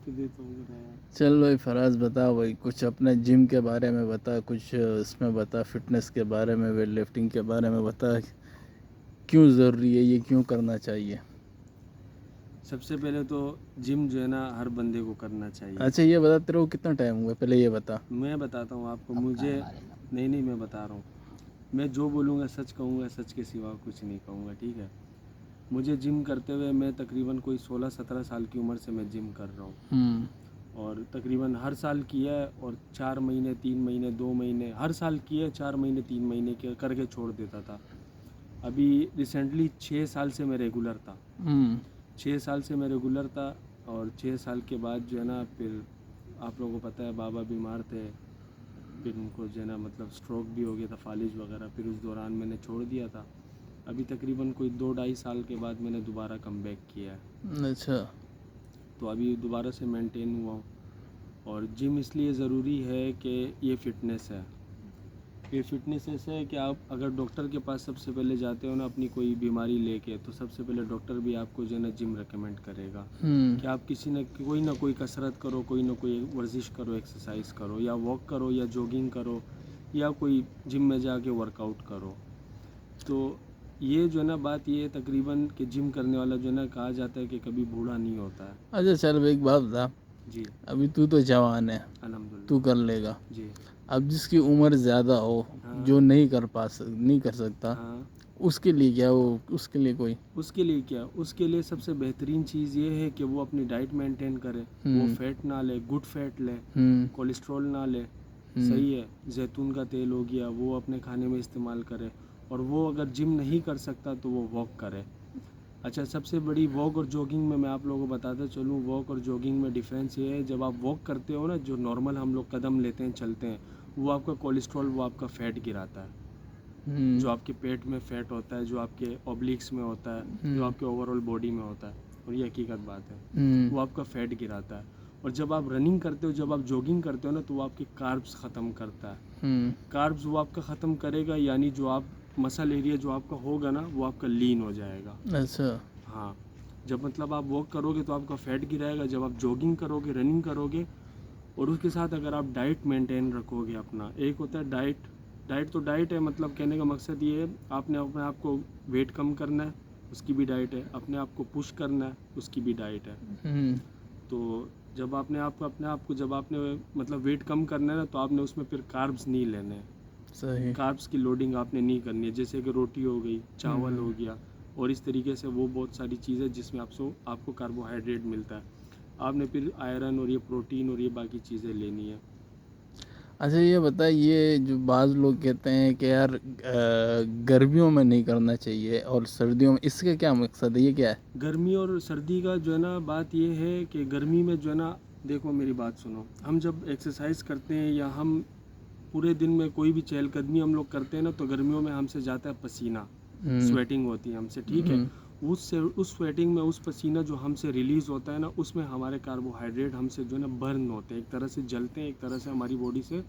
چل بھائی فراز بتا بھائی کچھ اپنے جم کے بارے میں بتا، کچھ اس میں بتا، فٹنس کے بارے میں، ویٹ لفٹنگ کے بارے میں بتا، کیوں ضروری ہے، یہ کیوں کرنا چاہیے؟ سب سے پہلے تو جم جو ہے نا ہر بندے کو کرنا چاہیے. اچھا یہ بتا تیرے کو کتنا ٹائم ہوا، پہلے یہ بتا. میں بتاتا ہوں آپ کو. مجھے نہیں میں بتا رہا ہوں. میں جو بولوں گا سچ کہوں گا، سچ کے سوا کچھ نہیں کہوں گا، ٹھیک ہے. مجھے جم کرتے ہوئے میں تقریباً کوئی 16-17 سال کی عمر سے میں جم کر رہا ہوں. اور تقریباً ہر سال کیا ہے، اور 4 مہینے 3 مہینے 2 مہینے ہر سال کیا ہے، 4 مہینے 3 مہینے کر کے چھوڑ دیتا تھا. ابھی ریسنٹلی 6 سال سے میں ریگولر تھا. 6 سال سے میں ریگولر تھا. اور 6 سال کے بعد جو ہے نا پھر آپ لوگوں کو پتہ ہے بابا بیمار تھے. پھر ان کو جو ہے نا مطلب اسٹروک بھی ہو گیا تھا، فالج وغیرہ. پھر اس دوران میں نے چھوڑ دیا تھا. ابھی تقریباً کوئی 2-2.5 سال کے بعد میں نے دوبارہ کم بیک کیا ہے. اچھا. تو ابھی دوبارہ سے مینٹین ہوا ہوں. اور جم اس لیے ضروری ہے کہ یہ فٹنس ہے. یہ فٹنس ایسا ہے کہ آپ اگر ڈاکٹر کے پاس سب سے پہلے جاتے ہو نا اپنی کوئی بیماری لے کے، تو سب سے پہلے ڈاکٹر بھی آپ کو جو ہے نا جم ریکمینڈ کرے گا کہ آپ کسی نہ کوئی کسرت کرو، کوئی نہ کوئی ورزش کرو، ایکسرسائز کرو، یا واک کرو، یا جوگنگ کرو، یا کوئی جم میں جا کے ورک آؤٹ کرو. تو یہ جو ہے نا بات یہ ہے تقریباً کہ جم کرنے والا جو ہے نا کہا جاتا ہے کہ کبھی بوڑھا نہیں ہوتا ہے. اچھا چل بھائی ایک بات بتا. جی. ابھی تو جوان ہے، الحمدللہ. تو کر لے گا. جی. اب جس کی عمر زیادہ ہو، ہاں. جو نہیں کر سکتا، ہاں. اس کے لیے کیا اس کے لیے کوئی اس کے لیے کیا، اس کے لیے سب سے بہترین چیز یہ ہے کہ وہ اپنی ڈائٹ مینٹین کرے. وہ فیٹ نہ لے، گڈ فیٹ لے، کولیسٹرول نہ لے. صحیح ہے. زیتون کا تیل ہو گیا وہ اپنے کھانے میں استعمال کرے. اور وہ اگر جم نہیں کر سکتا تو وہ واک کرے. اچھا سب سے بڑی واک اور جوگنگ میں آپ لوگوں کو بتاتا چلوں. واک اور جوگنگ میں ڈیفرنس یہ ہے، جب آپ واک کرتے ہو نا، جو نارمل ہم لوگ قدم لیتے ہیں چلتے ہیں، وہ آپ کا کولیسٹرول، وہ آپ کا فیٹ گراتا ہے. جو آپ کے پیٹ میں فیٹ ہوتا ہے، جو آپ کے اوبلیکس میں ہوتا ہے، جو آپ کے اوور آل باڈی میں ہوتا ہے، اور یہ حقیقت بات ہے، وہ آپ کا فیٹ گراتا ہے. اور جب آپ رننگ کرتے ہو، جب آپ جوگنگ کرتے ہو نا، تو وہ آپ کے کاربز ختم کرتا ہے. کاربز وہ آپ کا ختم کرے گا، یعنی جو آپ مسل ایریا جو آپ کا ہوگا نا، وہ آپ کا لین ہو جائے گا. اچھا. ہاں. جب مطلب آپ واک کرو گے تو آپ کا فیٹ گرائے گا. جب آپ جوگنگ کرو گے، رننگ کرو گے، اور اس کے ساتھ اگر آپ ڈائٹ مینٹین رکھو گے اپنا. ایک ہوتا ہے ڈائٹ تو ڈائٹ ہے، مطلب کہنے کا مقصد یہ ہے آپ نے اپنے آپ کو ویٹ کم کرنا ہے، اس کی بھی ڈائٹ ہے. اپنے آپ کو پش کرنا ہے، اس کی بھی ڈائٹ ہے. تو جب اپنے آپ کو جب آپ نے مطلب ویٹ کم کرنا ہے نا، تو آپ نے اس میں پھر کاربز نہیں لینے ہیں. صحیح. کاربز کی لوڈنگ آپ نے نہیں کرنی ہے. جیسے کہ روٹی ہو گئی، چاول ہو گیا، اور اس طریقے سے وہ بہت ساری چیزیں جس میں آپ کو کاربوہائیڈریٹ ملتا ہے. آپ نے پھر آئرن اور یہ پروٹین اور یہ باقی چیزیں لینی ہے. اچھا یہ بتا، یہ جو بعض لوگ کہتے ہیں کہ یار گرمیوں میں نہیں کرنا چاہیے اور سردیوں میں، اس کا کیا مقصد ہے، یہ کیا ہے؟ گرمی اور سردی کا جو ہے نا بات یہ ہے کہ گرمی میں جو ہے نا، دیکھو میری بات سنو. ہم جب ایکسرسائز کرتے ہیں یا ہم پورے دن میں کوئی بھی چہل قدمی ہم لوگ کرتے ہیں نا، تو گرمیوں میں ہم سے جاتا ہے پسینہ، سویٹنگ ہوتی ہے ہم سے، ٹھیک ہے. اس سویٹنگ میں اس پسینہ جو ہم سے ریلیز ہوتا ہے نا، اس میں ہمارے کاربوہائیڈریٹ ہم سے جو ہے نا برن ہوتے ہیں، ایک طرح سے جلتے ہیں، ایک طرح سے ہماری باڈی سے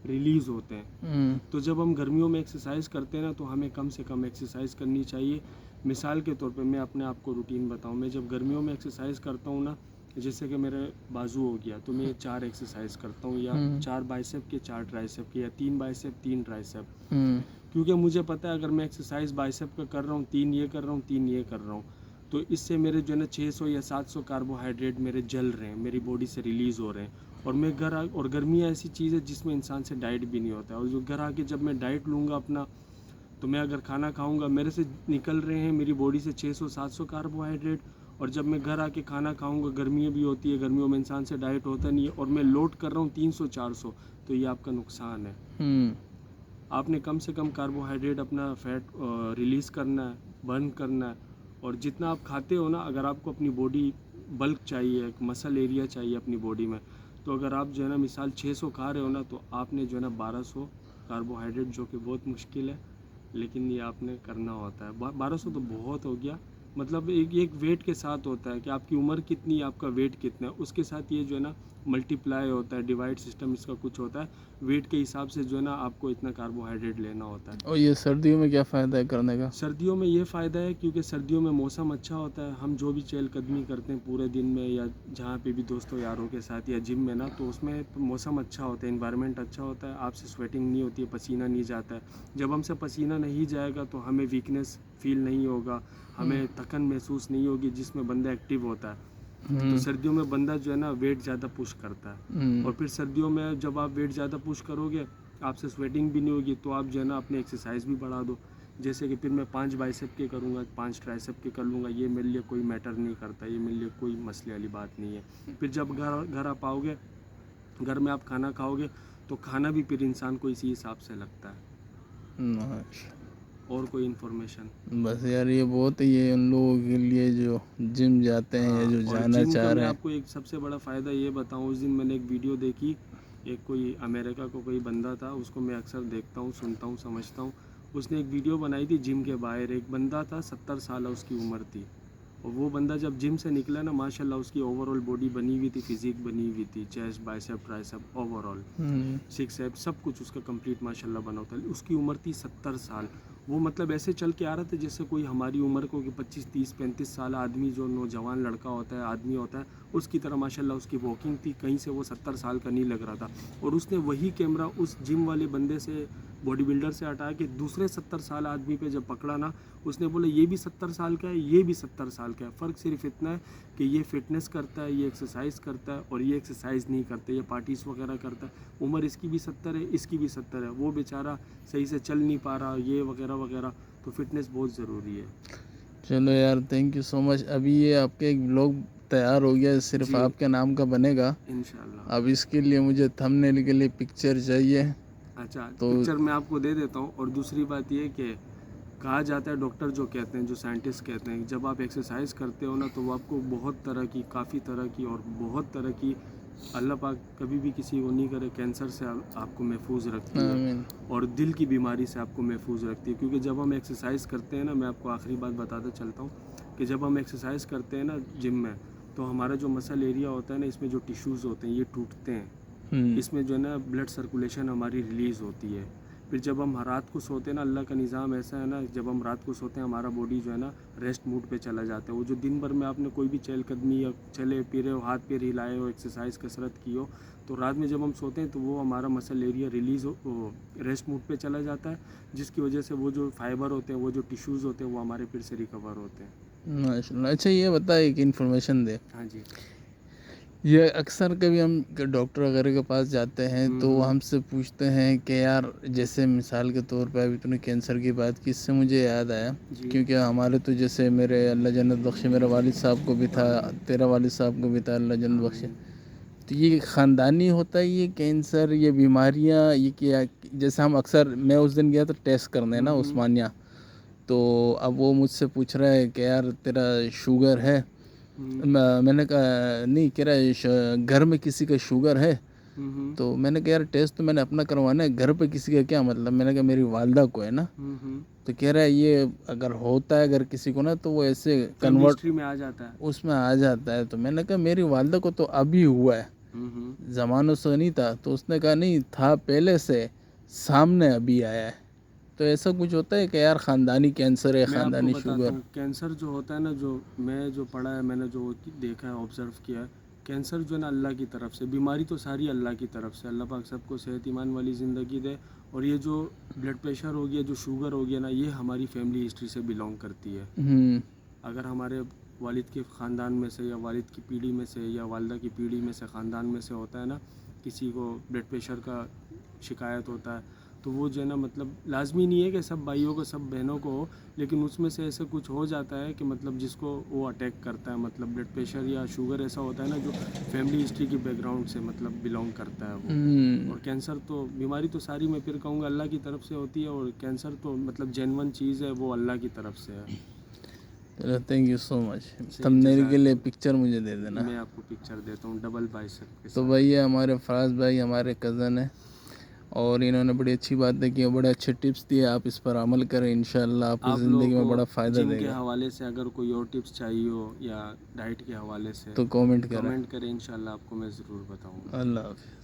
ریلیز ہوتے ہیں. تو جب ہم گرمیوں میں ایکسرسائز کرتے ہیں نا، تو ہمیں کم سے کم ایکسرسائز کرنی چاہیے. مثال کے طور پہ میں اپنے آپ کو روٹین بتاؤں. میں جب گرمیوں میں ایکسرسائز کرتا ہوں نا، جیسے کہ میرے بازو ہو گیا، تو میں 4 ایکسرسائز کرتا ہوں، یا 4 بائسیپ کے 4 ٹرائسیپ کے، یا 3 بائسیپ 3 ٹرائسیپ. کیونکہ مجھے پتہ ہے اگر میں ایکسرسائز بائسیپ کا کر رہا ہوں، 3 یہ کر رہا ہوں، 3 یہ کر رہا ہوں، تو اس سے میرے جو ہے نا 600 یا 700 کاربوہائیڈریٹ میرے جل رہے ہیں، میری باڈی سے ریلیز ہو رہے ہیں. اور میں اور گرمیاں ایسی چیز ہے جس میں انسان سے ڈائٹ بھی نہیں ہوتا ہے. اور جو گھر آ کے جب میں ڈائٹ لوں گا اپنا، تو میں اگر کھانا کھاؤں گا، میرے سے نکل رہے ہیں میری باڈی سے 600-700 کاربوہائیڈریٹ. اور جب میں گھر آ کے کھانا کھاؤں گا، گرمیاں بھی ہوتی ہے، گرمیوں میں انسان سے ڈائٹ ہوتا نہیں ہے، اور میں لوڈ کر رہا ہوں 300-400، تو یہ آپ کا نقصان ہے. آپ نے کم سے کم کاربوہائیڈریٹ اپنا فیٹ ریلیز کرنا ہے، برن کرنا ہے. اور جتنا آپ کھاتے ہو نا، اگر آپ کو اپنی باڈی بلک چاہیے، ایک مسل ایریا چاہیے اپنی باڈی میں، تو اگر آپ جو ہے نا مثال 600 کھا رہے ہو نا، تو آپ نے جو ہے نا 1200 کاربوہائیڈریٹ، جو کہ بہت مشکل ہے، لیکن یہ آپ نے کرنا ہوتا ہے. 1200 تو بہت ہو گیا، مطلب ایک ویٹ کے ساتھ ہوتا ہے کہ آپ کی عمر کتنی ہے، آپ کا ویٹ کتنا ہے، اس کے ساتھ یہ جو ہے نا ملٹیپلائی ہوتا ہے، ڈیوائڈ سسٹم اس کا کچھ ہوتا ہے، ویٹ کے حساب سے جو ہے نا آپ کو اتنا کاربوہائیڈریٹ لینا ہوتا ہے۔ اور یہ سردیوں میں کیا فائدہ ہے کرنے کا؟ سردیوں میں یہ فائدہ ہے کیونکہ سردیوں میں موسم اچھا ہوتا ہے، ہم جو بھی چہل قدمی کرتے ہیں پورے دن میں یا جہاں پہ بھی دوستوں یاروں کے ساتھ یا جم میں نا، تو اس میں موسم اچھا ہوتا ہے، انوائرمنٹ اچھا ہوتا ہے، آپ سے سویٹنگ نہیں ہوتی ہے، پسینہ نہیں جاتا ہے۔ جب ہم سے پسینہ نہیں جائے گا تو ہمیں ویکنیس فیل نہیں ہوگا، ہمیں تھکن محسوس نہیں ہوگی، جس میں بندہ ایکٹیو ہوتا ہے۔ تو سردیوں میں بندہ جو ہے نا ویٹ زیادہ پش کرتا ہے، اور پھر سردیوں میں جب آپ ویٹ زیادہ پش کرو گے، آپ سے سویٹنگ بھی نہیں ہوگی، تو آپ جو ہے نا اپنے ایکسرسائز بھی بڑھا دو، جیسے کہ پھر میں 5 بائسپ کے کروں گا، 5 ٹرائسپ کے کر لوں گا، یہ میرے لیے کوئی میٹر نہیں کرتا، یہ میرے لیے کوئی مسئلے والی بات نہیں ہے۔ پھر جب گھر آپ آؤ گے، گھر میں آپ کھانا کھاؤ گے تو کھانا بھی پھر انسان کو اسی حساب سے لگتا ہے۔ ماشاء اور کوئی انفارمیشن؟ بس یار یہ بہت ہی ہے ان لوگوں کے لیے جو جم جاتے ہیں یا جو اور جانا جم کا چاہ میں رہے ہیں۔ آپ کو ایک سب سے بڑا فائدہ یہ بتاؤں، اس دن میں نے ایک ویڈیو دیکھی، ایک کوئی امریکہ کو کوئی بندہ تھا، اس کو میں اکثر دیکھتا ہوں، سنتا ہوں، سمجھتا ہوں۔ اس نے ایک ویڈیو بنائی تھی جم کے باہر، ایک بندہ تھا 70 سال اس کی عمر تھی، اور وہ بندہ جب جم سے نکلا نا، ماشاءاللہ اس کی اوور آل باڈی بنی ہوئی تھی، فزیک بنی ہوئی تھی، chest, bicep, tricep, overall six ایپ سب کچھ اس کا کمپلیٹ ماشاءاللہ بنا ہوتا ہے۔ اس کی عمر تھی 70 سال، وہ مطلب ایسے چل کے آ رہا تھا جیسے کوئی ہماری عمر کو کہ 25 30 35 سال آدمی جو نوجوان لڑکا ہوتا ہے، آدمی ہوتا ہے، اس کی طرح ماشاءاللہ اس کی واکنگ تھی، کہیں سے وہ 70 سال کا نہیں لگ رہا تھا۔ اور اس نے وہی کیمرہ اس جم والے بندے سے، باڈی بلڈر سے ہٹا کے دوسرے 70 سال آدمی پہ جب پکڑا نا، اس نے بولا یہ بھی 70 سال کا ہے، یہ بھی 70 سال کا ہے، فرق صرف اتنا ہے کہ یہ فٹنس کرتا ہے، یہ ایکسرسائز کرتا ہے، اور یہ ایکسرسائز نہیں کرتا، یہ پارٹیز وغیرہ کرتا ہے۔ عمر اس کی بھی 70 ہے، اس کی بھی 70 ہے، وہ بیچارہ صحیح سے چل نہیں پا رہا، یہ وغیرہ وغیرہ۔ تو فٹنس بہت ضروری ہے۔ چلو یار تھینک یو سو مچ۔ ابھی یہ آپ کے ایک بلاگ تیار ہو گیا، صرف جی آپ کے نام کا بنے گا۔ انشاءاللہ۔ اب اس کے لیے مجھے تھمبنیل کے لیے پکچر چاہیے اچھا، تو پکچر میں آپ کو دے دیتا ہوں۔ اور دوسری بات یہ کہ کہا جاتا ہے، ڈاکٹر جو کہتے ہیں، جو سائنٹسٹ کہتے ہیں، جب آپ ایکسرسائز کرتے ہو نا تو وہ آپ کو بہت طرح کی، کافی طرح کی اور بہت طرح کی، اللہ پاک کبھی بھی کسی کو نہیں کرے، کینسر سے آپ کو محفوظ رکھتی ہے، آمین۔ اور دل کی بیماری سے آپ کو محفوظ رکھتی ہے۔ کیونکہ جب ہم ایکسرسائز کرتے ہیں نا، میں آپ کو آخری بات بتاتا چلتا ہوں کہ جب ہم ایکسرسائز کرتے ہیں نا جم میں، تو ہمارا جو مسل ایریا ہوتا ہے نا، اس میں جو ٹیشوز ہوتے ہیں یہ ٹوٹتے ہیں، اس میں جو ہے نا بلڈ سرکولیشن ہماری ریلیز ہوتی ہے۔ پھر جب ہم رات کو سوتے ہیں نا، اللہ کا نظام ایسا ہے نا، جب ہم رات کو سوتے ہیں ہمارا باڈی جو ہے نا ریسٹ موڈ پہ چلا جاتا ہے۔ وہ جو دن بھر میں آپ نے کوئی بھی چہل قدمی یا چلے پھرے ہو، ہاتھ پیر ہلائے ہو، ایکسرسائز کسرت کی ہو، تو رات میں جب ہم سوتے ہیں تو وہ ہمارا مسل ایریا ریلیز ہو، ریسٹ موڈ پہ چلا جاتا ہے، جس کی وجہ سے وہ جو فائبر ہوتے ہیں، وہ جو ٹیشوز ہوتے ہیں، وہ ہمارے پھر سے ریکور ہوتے ہیں۔ ماشاء اللہ۔ اچھا یہ بتائے ایک انفارمیشن دے، ہاں جی۔ یہ اکثر کبھی ہم ڈاکٹر وغیرہ کے پاس جاتے ہیں تو وہ ہم سے پوچھتے ہیں کہ یار جیسے مثال کے طور پہ ابھی تو نے کینسر کی بات کی، اس سے مجھے یاد آیا جی کیونکہ ہمارے تو جیسے میرے اللہ جنت بخشے، میرے والد صاحب کو بھی تھا، تیرا والد صاحب کو بھی تھا، اللہ جنت بخشے۔ تو یہ خاندانی ہوتا ہے یہ کینسر، یہ بیماریاں، یہ کیا؟ جیسے ہم اکثر، میں اس دن گیا تو ٹیسٹ کرنے نا عثمانیہ، تو اب وہ مجھ سے پوچھ رہا ہے کہ یار تیرا شوگر ہے؟ میں نے کہا نہیں، کہہ رہا ہے گھر میں کسی کا شوگر ہے؟ تو میں نے کہا یار ٹیسٹ تو میں نے اپنا کروانا ہے، گھر پہ کسی کا کیا مطلب؟ میں نے کہا میری والدہ کو ہے نا۔ تو کہہ رہا ہے یہ اگر ہوتا ہے اگر کسی کو نا تو وہ ایسے کنورٹ ہسٹری میں آ جاتا ہے۔ اس میں آ جاتا ہے۔ تو میں نے کہا میری والدہ کو تو ابھی ہوا ہے، زمانوں سے نہیں تھا۔ تو اس نے کہا نہیں تھا پہلے سے، سامنے ابھی آیا ہے۔ تو ایسا کچھ ہوتا ہے کہ یار خاندانی کینسر ہے، میں آپ کو خاندانی بتاتا شوگر؟ ہوں، کینسر جو ہوتا ہے نا، جو میں جو پڑھا ہے، میں نے جو دیکھا ہے، آبزرو کیا ہے، کینسر جو ہے نا اللہ کی طرف سے، بیماری تو ساری اللہ کی طرف سے، اللہ پاک سب کو صحت ایمان والی زندگی دے۔ اور یہ جو بلڈ پریشر ہو گیا، جو شوگر ہو گیا نا، یہ ہماری فیملی ہسٹری سے بلونگ کرتی ہے۔ اگر ہمارے والد کے خاندان میں سے یا والد کی پیڑھی میں سے یا والدہ کی پیڑھی میں سے، خاندان میں سے ہوتا ہے نا، کسی کو بلڈ پریشر کا شکایت ہوتا ہے، تو وہ جو ہے نا مطلب لازمی نہیں ہے کہ سب بھائیوں کو، سب بہنوں کو ہو، لیکن اس میں سے ایسے کچھ ہو جاتا ہے کہ مطلب جس کو وہ اٹیک کرتا ہے، مطلب بلڈ پریشر یا شوگر ایسا ہوتا ہے نا جو فیملی ہسٹری کی بیک گراؤنڈ سے مطلب بلونگ کرتا ہے وہ۔ اور کینسر تو، بیماری تو ساری میں پھر کہوں گا اللہ کی طرف سے ہوتی ہے، اور کینسر تو مطلب جینون چیز ہے، وہ اللہ کی طرف سے ہے۔ چلو تھینک یو سو مچ۔ تھمبنیل کے لیے پکچر مجھے دے دینا۔ میں آپ کو پکچر دیتا ہوں ڈبل بائسپ کے تو ساتھ۔ بھائی یہ ہمارے فراز بھائی ہمارے کزن ہیں، اور انہوں نے بڑی اچھی باتیں کی، بڑے اچھے ٹپس دیے، آپ اس پر عمل کریں، انشاءاللہ آپ کو آپ زندگی میں لوگوں کو بڑا فائدہ جم دے کے گا. حوالے سے اگر کوئی اور ٹپس چاہیے ہو یا ڈائٹ کے حوالے سے تو کامنٹ کریں. کمنٹ کریں، انشاءاللہ آپ کو میں ضرور بتاؤں گا. اللہ حافظ.